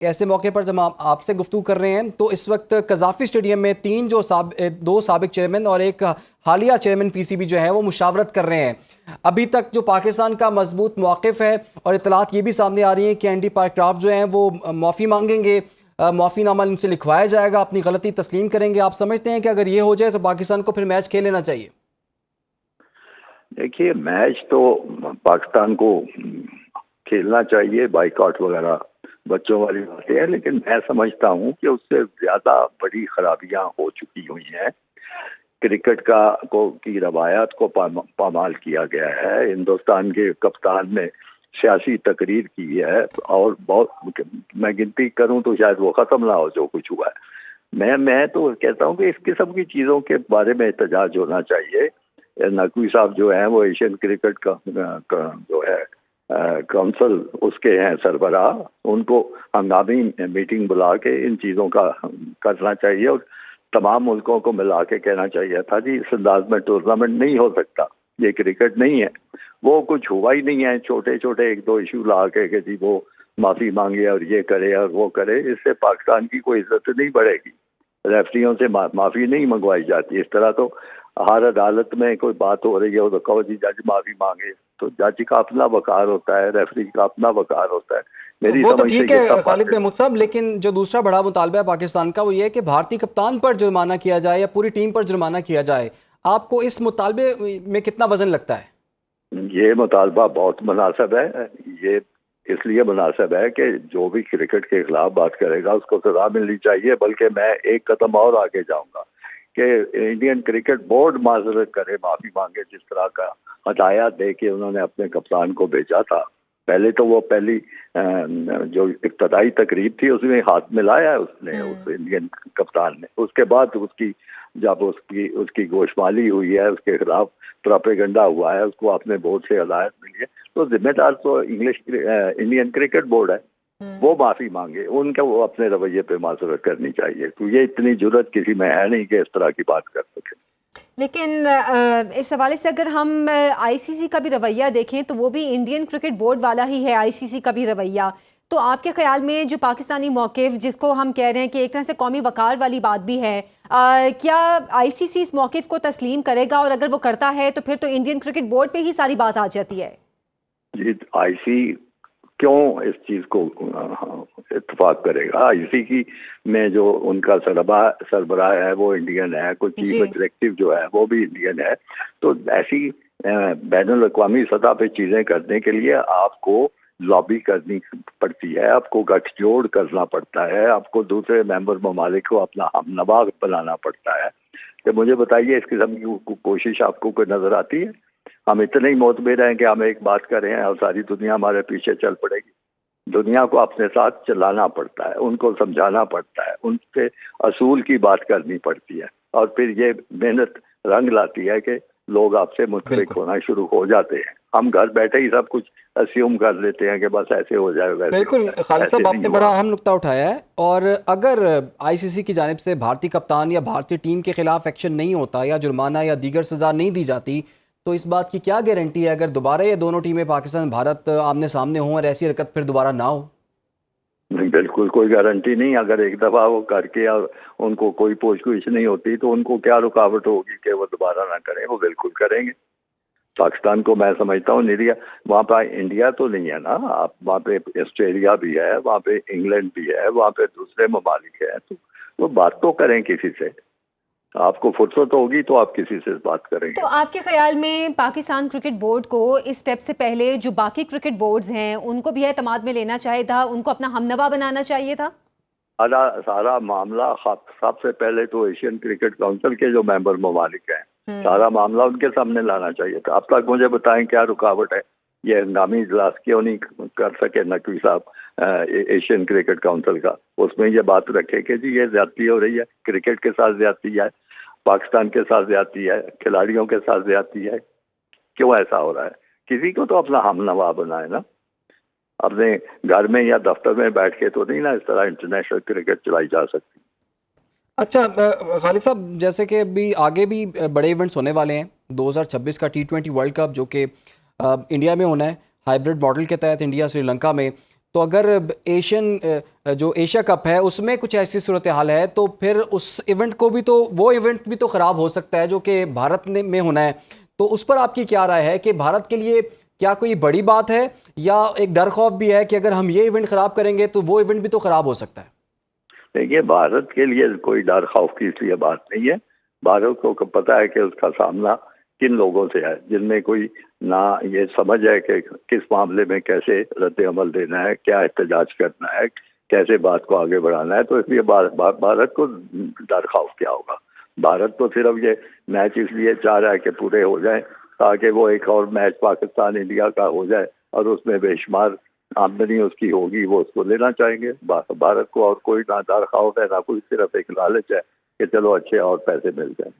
ایسے موقع پر جب ہم آپ سے گفتگو کر رہے ہیں تو اس وقت قذافی اسٹیڈیم میں دو سابق چیئرمین اور ایک حالیہ چیئرمین پی سی بی جو ہے وہ مشاورت کر رہے ہیں. ابھی تک جو پاکستان کا مضبوط موقف ہے اور اطلاعات یہ بھی سامنے آ رہی ہیں کہ اینڈی پائرکرافٹ جو ہیں وہ معافی مانگیں گے, معافی نامہ ان سے لکھوایا جائے گا, اپنی غلطی تسلیم کریں گے. آپ سمجھتے ہیں کہ اگر یہ ہو جائے تو پاکستان کو پھر میچ کھیل لینا چاہیے؟ دیکھیے, میچ تو پاکستان کو کھیلنا چاہیے, بائیکاٹ وغیرہ بچوں والی باتیں ہیں, لیکن میں سمجھتا ہوں کہ اس سے زیادہ بڑی خرابیاں ہو چکی ہوئی ہیں. کرکٹ کی روایات کو پامال کیا گیا ہے. ہندوستان کے کپتان نے سیاسی تقریر کی ہے اور بہت, میں گنتی کروں تو شاید وہ ختم نہ ہو جو کچھ ہوا ہے. میں تو کہتا ہوں کہ اس قسم کی چیزوں کے بارے میں احتجاج ہونا چاہیے. نقوی صاحب جو ہیں وہ ایشین کرکٹ کا جو ہے کونسل اس کے ہیں سربراہ, ان کو ہنگامی میٹنگ بلا کے ان چیزوں کا کرنا چاہیے اور تمام ملکوں کو ملا کے کہنا چاہیے تھا جی اس انداز میں ٹورنامنٹ نہیں ہو سکتا, یہ کرکٹ نہیں ہے. وہ کچھ ہوا ہی نہیں ہے, چھوٹے چھوٹے ایک دو ایشو لا کے کہ جی وہ معافی مانگے اور یہ کرے اور وہ کرے. اس سے پاکستان کی کوئی عزت نہیں بڑھے گی. ریفریوں سے معافی نہیں منگوائی جاتی. اس طرح تو ہر عدالت میں کوئی بات ہو رہی ہے تو کہو جی جج معافی مانگے, تو جج کا اپنا وقار ہوتا ہے, ریفری کا اپنا وقار ہوتا ہے. میری وہ تو سمجھ سے ٹھیک یہ ہے سب خالد محمود صاحب, لیکن جو دوسرا بڑا مطالبہ ہے پاکستان کا وہ یہ ہے کہ بھارتی کپتان پر جرمانہ کیا جائے یا پوری ٹیم پر جرمانہ کیا جائے. آپ کو اس مطالبے میں کتنا وزن لگتا ہے؟ یہ مطالبہ بہت مناسب ہے. یہ اس لیے مناسب ہے کہ جو بھی کرکٹ کے خلاف بات کرے گا اس کو سزا ملنی چاہیے. بلکہ میں ایک قدم اور آگے جاؤں گا کہ انڈین کرکٹ بورڈ معذرت کرے, معافی مانگے. جس طرح کا ہدایات دے کے انہوں نے اپنے کپتان کو بھیجا تھا, پہلے تو وہ پہلی جو ابتدائی تقریب تھی اس میں ہاتھ ملایا اس نے, اس انڈین کپتان نے. اس کے بعد جب اس کی گوشمالی ہوئی ہے, اس کے خلاف پراپیگنڈا ہوا ہے, اس کو اپنے بورڈ سے ہدایت ملی ہے, تو ذمہ دار تو انڈین کرکٹ بورڈ ہے. وہ معافی مانگے, ان کا وہ اپنے رویے پہ معذرت کرنی چاہیے. تو یہ اتنی جرت کسی میں ہے نہیں کہ اس طرح کی بات کر سکے. لیکن اس حوالے سے اگر ہم آئی سی سی کا بھی رویہ دیکھیں تو وہ بھی انڈین کرکٹ بورڈ والا ہی ہے, آئی سی سی کا بھی رویہ. تو آپ کے خیال میں جو پاکستانی موقف جس کو ہم کہہ رہے ہیں کہ ایک طرح سے قومی وقار والی بات بھی ہے, کیا آئی سی سی اس موقف کو تسلیم کرے گا؟ اور اگر وہ کرتا ہے تو پھر تو انڈین کرکٹ بورڈ پہ ہی ساری بات آ جاتی ہے. جی, آئی سی کیوں اس چیز کو اتفاق کرے گا؟ آئی سی کی میں جو ان کا سربراہ ہے وہ انڈین ہے, کوئی چیف ایگزیکٹو جو ہے وہ بھی انڈین ہے. تو ایسی بین الاقوامی سطح پہ چیزیں کرنے کے لیے آپ کو لابی کرنی پڑتی ہے, آپ کو گٹھ جوڑ کرنا پڑتا ہے, آپ کو دوسرے ممبر ممالک کو اپنا ہم نوا بنانا پڑتا ہے. کہ مجھے بتائیے اس قسم کی کوشش آپ کو کوئی نظر آتی ہے؟ ہم اتنے ہی معتبر ہیں کہ ہم ایک بات کر رہے ہیں اور ساری دنیا ہمارے پیچھے چل پڑے گی. دنیا کو اپنے ساتھ چلانا پڑتا ہے, ان کو سمجھانا پڑتا ہے, ان سے اصول کی بات کرنی پڑتی ہے, اور پھر یہ محنت رنگ لاتی ہے کہ لوگ آپ سے متفق ہونا شروع ہو جاتے ہیں. ہم گھر بیٹھے ہی سب کچھ اسیوم کر لیتے ہیں کہ بس ایسے ہو جائے ویسے. بالکل خالد صاحب, آپ نے بڑا اہم نقطہ اٹھایا ہے. اور اگر آئی سی سی کی جانب سے بھارتی کپتان یا بھارتی ٹیم کے خلاف ایکشن نہیں ہوتا یا جرمانہ یا دیگر سزا نہیں دی جاتی, تو اس بات کی کیا گارنٹی ہے اگر دوبارہ یہ دونوں ٹیمیں پاکستان بھارت آمنے سامنے ہوں اور ایسی حرکت پھر دوبارہ نہ ہو؟ بالکل کوئی گارنٹی نہیں. اگر ایک دفعہ وہ کر کے اور ان کو کوئی پوچھ گچھ نہیں ہوتی تو ان کو کیا رکاوٹ ہوگی کہ وہ دوبارہ نہ کریں؟ وہ بالکل کریں گے. پاکستان کو میں سمجھتا ہوں وہاں پہ انڈیا تو نہیں ہے نا, آپ وہاں پہ آسٹریلیا بھی ہے, وہاں پہ انگلینڈ بھی ہے, وہاں پہ دوسرے ممالک ہیں, تو وہ بات تو کریں کسی سے. آپ کو فرصت ہوگی تو آپ کسی سے بات کریں گے. تو آپ کے خیال میں پاکستان کرکٹ بورڈ کو اس سٹیپ سے پہلے جو باقی کرکٹ بورڈز ہیں ان کو بھی اعتماد میں لینا چاہیے تھا, ان کو اپنا ہمنوا بنانا چاہیے تھا؟ سارا معاملہ سب سے پہلے تو ایشین کرکٹ کونسل کے جو ممبر ممالک ہیں, سارا معاملہ ان کے سامنے لانا چاہیے تھا. اب تک مجھے بتائیں کیا رکاوٹ ہے؟ یہ ہنگامی اجلاس کیوں نہیں کر سکے نقوی صاحب ایشین کرکٹ کونسل کا؟ اس میں یہ بات رکھے کہ جی یہ زیادتی ہو رہی ہے, کرکٹ کے ساتھ زیادتی ہے, پاکستان کے ساتھ زیادتی ہے, کھلاڑیوں کے ساتھ زیادتی ہے. کیوں ایسا ہو رہا ہے؟ کسی کو تو اپنا ہم نوا بنائے نا. اپنے گھر میں یا دفتر میں بیٹھ کے تو نہیں نا اس طرح انٹرنیشنل کرکٹ چلائی جا سکتی. اچھا خالد صاحب, جیسے کہ ابھی آگے بھی بڑے ایونٹس ہونے والے ہیں, 2026 کا T20 ورلڈ کپ جو کہ انڈیا میں ہونا ہے, ہائیبرڈ ماڈل کے تحت انڈیا سری لنکا میں. تو اگر ایشین جو ایشیا کپ ہے اس میں کچھ ایسی صورتحال ہے تو پھر اس ایونٹ کو بھی تو وہ ایونٹ بھی تو خراب ہو سکتا ہے جو کہ بھارت میں ہونا ہے. تو اس پر آپ کی کیا رائے ہے کہ بھارت کے لیے کیا کوئی بڑی بات ہے یا ایک ڈر خوف بھی ہے کہ اگر ہم یہ ایونٹ خراب کریں گے تو وہ ایونٹ بھی تو خراب ہو سکتا ہے؟ دیکھیے بھارت کے لیے کوئی ڈر خوف کی اس لیے بات نہیں ہے. بھارت کو پتہ ہے کہ اس کا سامنا کن لوگوں سے ہے جن میں کوئی نہ یہ سمجھ ہے کہ کس معاملے میں کیسے رد عمل دینا ہے, کیا احتجاج کرنا ہے, کیسے بات کو آگے بڑھانا ہے. تو اس لیے بھارت کو ڈر خوف کیا ہوگا. بھارت تو صرف یہ میچ اس لیے چاہ رہا ہے کہ پورے ہو جائیں تاکہ وہ ایک اور میچ پاکستان انڈیا کا ہو جائے اور اس میں بے شمار آمدنی اس کی ہوگی, وہ اس کو لینا چاہیں گے. بھارت کو اور کوئی نہ ڈر خوف ہے نہ کوئی, صرف ایک لالچ ہے کہ چلو اچھے اور پیسے مل جائیں.